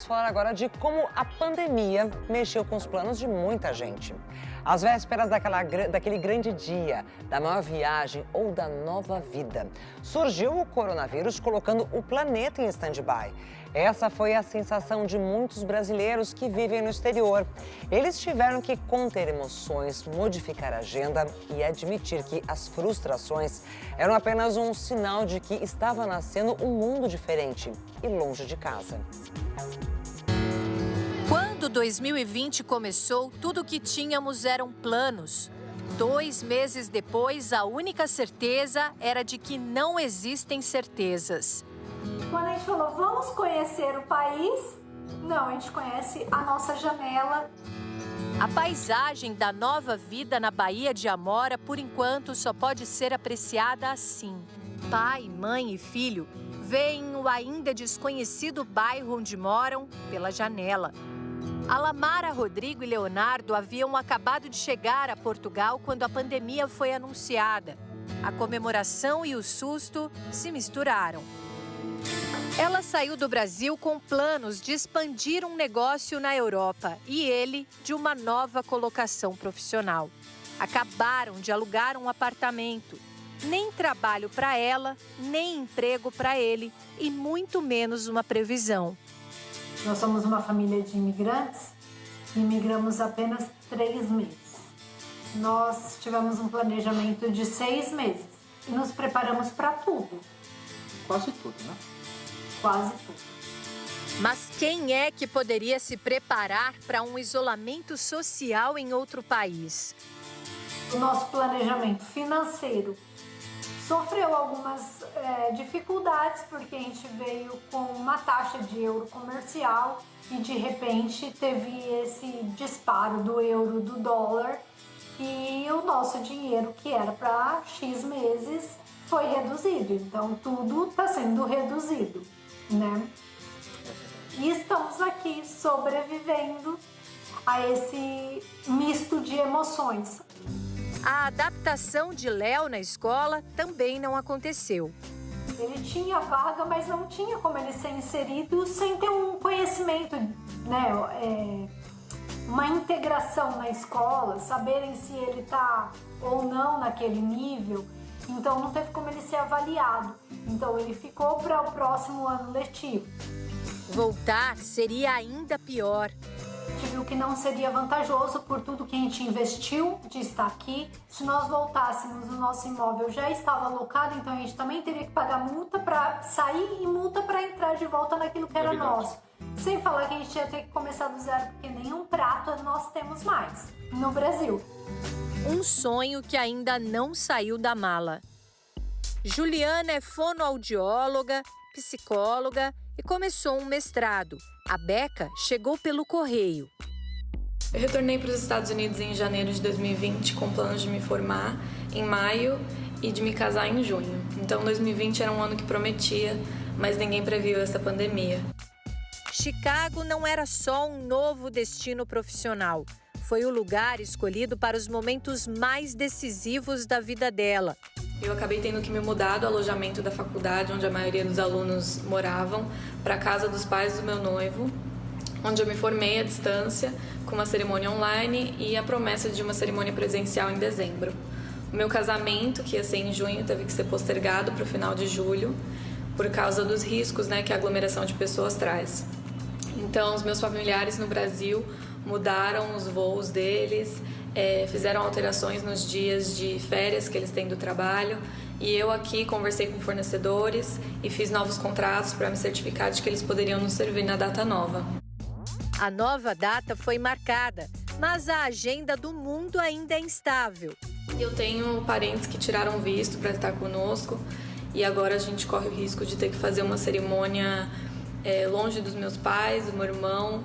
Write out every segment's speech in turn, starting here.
falar agora de como a pandemia mexeu com os planos de muita gente. Às vésperas daquele grande dia, da maior viagem ou da nova vida, surgiu o coronavírus colocando o planeta em stand-by. Essa foi a sensação de muitos brasileiros que vivem no exterior. Eles tiveram que conter emoções, modificar a agenda e admitir que as frustrações eram apenas um sinal de que estava nascendo um mundo diferente e longe de casa. Quando 2020 começou, tudo o que tínhamos eram planos. 2 meses depois, a única certeza era de que não existem certezas. Quando a gente falou, vamos conhecer o país, não, a gente conhece a nossa janela. A paisagem da nova vida na Baía de Amora, por enquanto, só pode ser apreciada assim. Pai, mãe e filho veem o ainda desconhecido bairro onde moram pela janela. Alamara, Rodrigo e Leonardo haviam acabado de chegar a Portugal quando a pandemia foi anunciada. A comemoração e o susto se misturaram. Ela saiu do Brasil com planos de expandir um negócio na Europa e ele de uma nova colocação profissional. Acabaram de alugar um apartamento. Nem trabalho para ela, nem emprego para ele e muito menos uma previsão. Nós somos uma família de imigrantes e imigramos apenas 3 meses. Nós tivemos um planejamento de 6 meses e nos preparamos para tudo. Quase tudo, né? Quase tudo. Mas quem é que poderia se preparar para um isolamento social em outro país? O nosso planejamento financeiro sofreu algumas dificuldades porque a gente veio com uma taxa de euro comercial e de repente teve esse disparo do euro, do dólar e o nosso dinheiro que era para X meses foi reduzido. Então tudo está sendo reduzido, né? E estamos aqui sobrevivendo a esse misto de emoções. A adaptação de Léo na escola também não aconteceu. Ele tinha vaga, mas não tinha como ele ser inserido sem ter um conhecimento, né? Uma integração na escola, saberem se ele está ou não naquele nível. Então não teve como ele ser avaliado. Então ele ficou para o próximo ano letivo. Voltar seria ainda pior. A gente viu que não seria vantajoso por tudo que a gente investiu de estar aqui. Se nós voltássemos, o nosso imóvel já estava alocado, então a gente também teria que pagar multa para sair e multa para entrar de volta naquilo que era nosso. Sem falar que a gente ia ter que começar do zero, porque nenhum prato nós temos mais no Brasil. Um sonho que ainda não saiu da mala. Juliana é fonoaudióloga, psicóloga e começou um mestrado. A beca chegou pelo correio. Eu retornei para os Estados Unidos em janeiro de 2020 com planos de me formar em maio e de me casar em junho. Então 2020 era um ano que prometia, mas ninguém previu essa pandemia. Chicago não era só um novo destino profissional. Foi o lugar escolhido para os momentos mais decisivos da vida dela. Eu acabei tendo que me mudar do alojamento da faculdade, onde a maioria dos alunos moravam, para a casa dos pais do meu noivo, onde eu me formei à distância, com uma cerimônia online e a promessa de uma cerimônia presencial em dezembro. O meu casamento, que ia ser em junho, teve que ser postergado para o final de julho, por causa dos riscos, que a aglomeração de pessoas traz. Então, os meus familiares no Brasil mudaram os voos deles, fizeram alterações nos dias de férias que eles têm do trabalho e eu aqui conversei com fornecedores e fiz novos contratos para me certificar de que eles poderiam nos servir na data nova. A nova data foi marcada, mas a agenda do mundo ainda é instável. Eu tenho parentes que tiraram visto para estar conosco e agora a gente corre o risco de ter que fazer uma cerimônia longe dos meus pais, do meu irmão,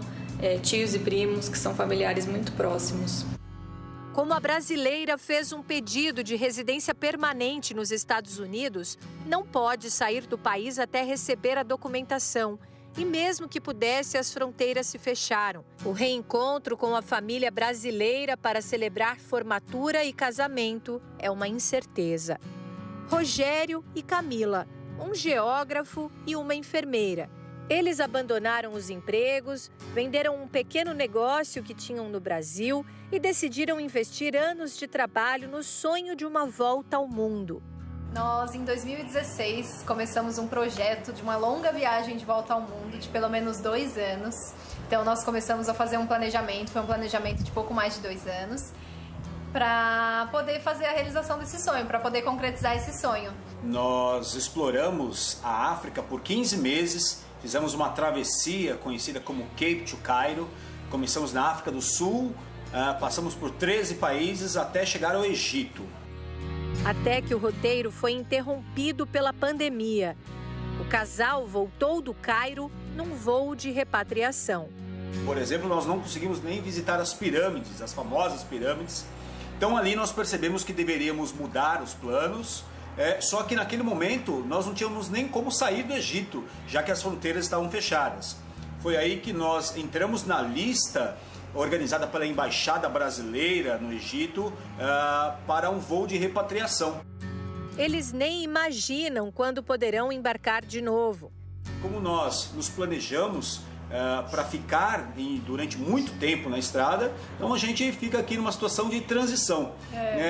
tios e primos, que são familiares muito próximos. Como a brasileira fez um pedido de residência permanente nos Estados Unidos, não pode sair do país até receber a documentação. E mesmo que pudesse, as fronteiras se fecharam. O reencontro com a família brasileira para celebrar formatura e casamento é uma incerteza. Rogério e Camila, um geógrafo e uma enfermeira. Eles abandonaram os empregos, venderam um pequeno negócio que tinham no Brasil e decidiram investir anos de trabalho no sonho de uma volta ao mundo. Nós, em 2016, começamos um projeto de uma longa viagem de volta ao mundo de pelo menos 2 anos. Então, nós começamos a fazer um planejamento, foi um planejamento de pouco mais de 2 anos, para poder fazer a realização desse sonho, para poder concretizar esse sonho. Nós exploramos a África por 15 meses, fizemos uma travessia conhecida como Cape to Cairo, começamos na África do Sul, passamos por 13 países até chegar ao Egito. Até que o roteiro foi interrompido pela pandemia. O casal voltou do Cairo num voo de repatriação. Por exemplo, nós não conseguimos nem visitar as pirâmides, as famosas pirâmides. Então ali nós percebemos que deveríamos mudar os planos, só que naquele momento nós não tínhamos nem como sair do Egito, já que as fronteiras estavam fechadas. Foi aí que nós entramos na lista organizada pela Embaixada Brasileira no Egito para um voo de repatriação. Eles nem imaginam quando poderão embarcar de novo. Como nós nos planejamos para ficar durante muito tempo na estrada, então a gente fica aqui numa situação de transição.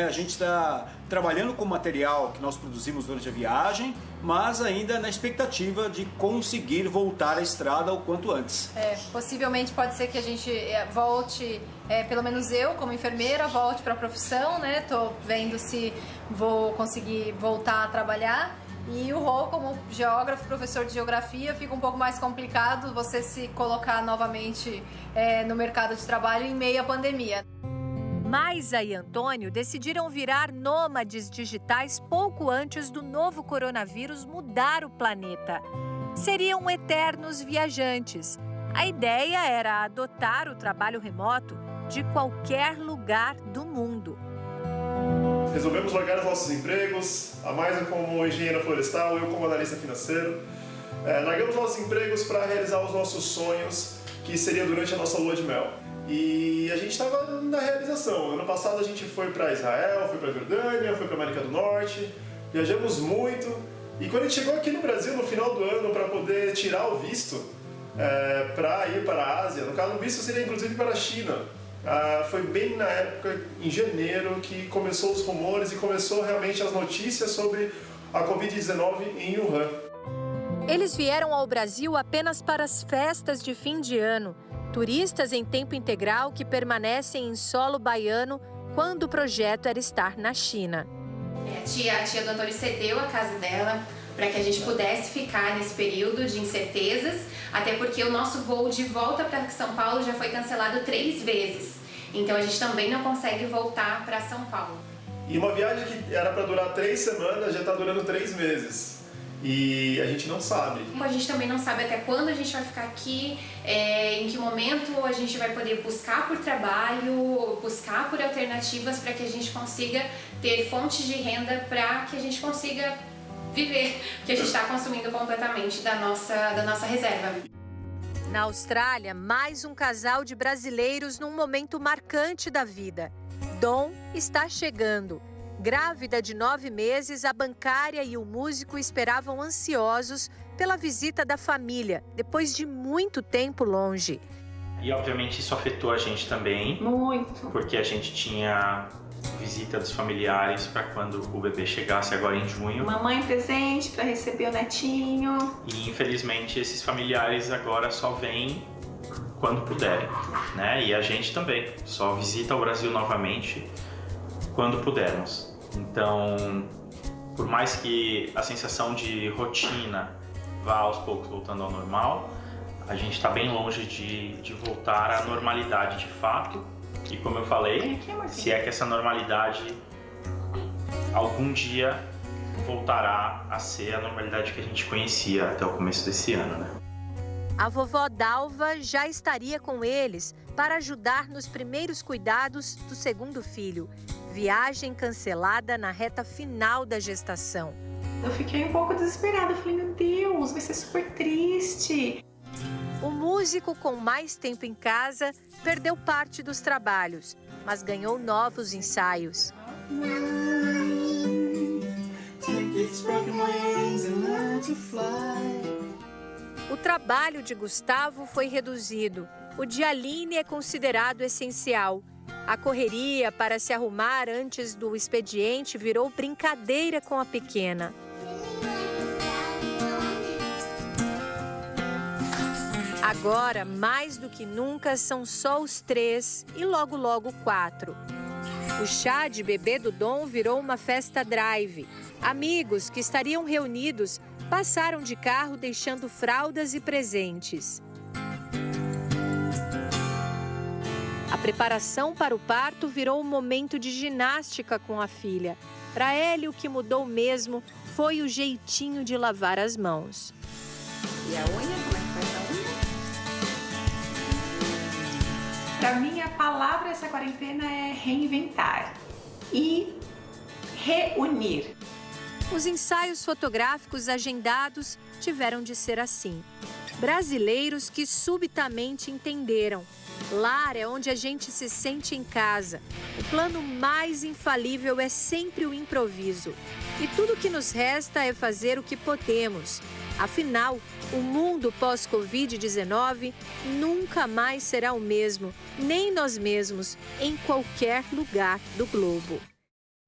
A gente está trabalhando com o material que nós produzimos durante a viagem, mas ainda na expectativa de conseguir voltar à estrada o quanto antes. Possivelmente pode ser que a gente volte, pelo menos eu como enfermeira, volte para a profissão, né? Tô vendo se vou conseguir voltar a trabalhar. E o Rô, como geógrafo, professor de geografia, fica um pouco mais complicado você se colocar novamente no mercado de trabalho em meio à pandemia. Maisa e Antônio decidiram virar nômades digitais pouco antes do novo coronavírus mudar o planeta. Seriam eternos viajantes. A ideia era adotar o trabalho remoto de qualquer lugar do mundo. Resolvemos largar os nossos empregos, a Maisa como engenheira florestal, eu como analista financeiro. Largamos nossos empregos para realizar os nossos sonhos, que seria durante a nossa lua de mel. E a gente estava na realização. Ano passado a gente foi para Israel, foi para Jordânia, foi para América do Norte, viajamos muito. E quando a gente chegou aqui no Brasil, no final do ano, para poder tirar o visto, para ir para a Ásia, no caso o visto seria inclusive para a China. Foi bem na época, em janeiro, que começou os rumores e começou realmente as notícias sobre a Covid-19 em Wuhan. Eles vieram ao Brasil apenas para as festas de fim de ano. Turistas em tempo integral que permanecem em solo baiano quando o projeto era estar na China. A tia do Antônio cedeu a casa dela para que a gente pudesse ficar nesse período de incertezas, até porque o nosso voo de volta para São Paulo já foi cancelado 3 vezes. Então a gente também não consegue voltar para São Paulo. E uma viagem que era para durar 3 semanas já está durando 3 meses. E a gente não sabe. A gente também não sabe até quando a gente vai ficar aqui, em que momento a gente vai poder buscar por trabalho, buscar por alternativas para que a gente consiga ter fontes de renda para que a gente consiga viver, porque a gente está consumindo completamente da nossa reserva. Na Austrália, mais um casal de brasileiros num momento marcante da vida. Dom está chegando. Grávida de 9 meses, a bancária e o músico esperavam ansiosos pela visita da família, depois de muito tempo longe. E, obviamente, isso afetou a gente também. Muito. Porque a gente tinha visita dos familiares para quando o bebê chegasse agora em junho. Mamãe presente para receber o netinho. E, infelizmente, esses familiares agora só vêm quando puderem, né? E a gente também só visita o Brasil novamente quando pudermos. Então, por mais que a sensação de rotina vá aos poucos voltando ao normal, a gente está bem longe de voltar à normalidade de fato. E como eu falei, se é que essa normalidade algum dia voltará a ser a normalidade que a gente conhecia até o começo desse ano, né? A vovó Dalva já estaria com eles para ajudar nos primeiros cuidados do segundo filho. Viagem cancelada na reta final da gestação. Eu fiquei um pouco desesperada. Eu falei, meu Deus, vai ser super triste. O músico, com mais tempo em casa, perdeu parte dos trabalhos, mas ganhou novos ensaios. O trabalho de Gustavo foi reduzido. O de Aline é considerado essencial. A correria para se arrumar antes do expediente virou brincadeira com a pequena. Agora, mais do que nunca, são só os 3 e logo 4. O chá de bebê do Dom virou uma festa drive. Amigos que estariam reunidos passaram de carro deixando fraldas e presentes. A preparação para o parto virou um momento de ginástica com a filha. Para ele, o que mudou mesmo foi o jeitinho de lavar as mãos. E a unha? Como é que faz a unha? Para mim, a palavra dessa quarentena é reinventar e reunir. Os ensaios fotográficos agendados tiveram de ser assim. Brasileiros que subitamente entenderam. Lar é onde a gente se sente em casa. O plano mais infalível é sempre o improviso. E tudo que nos resta é fazer o que podemos. Afinal, o mundo pós-Covid-19 nunca mais será o mesmo, nem nós mesmos, em qualquer lugar do globo.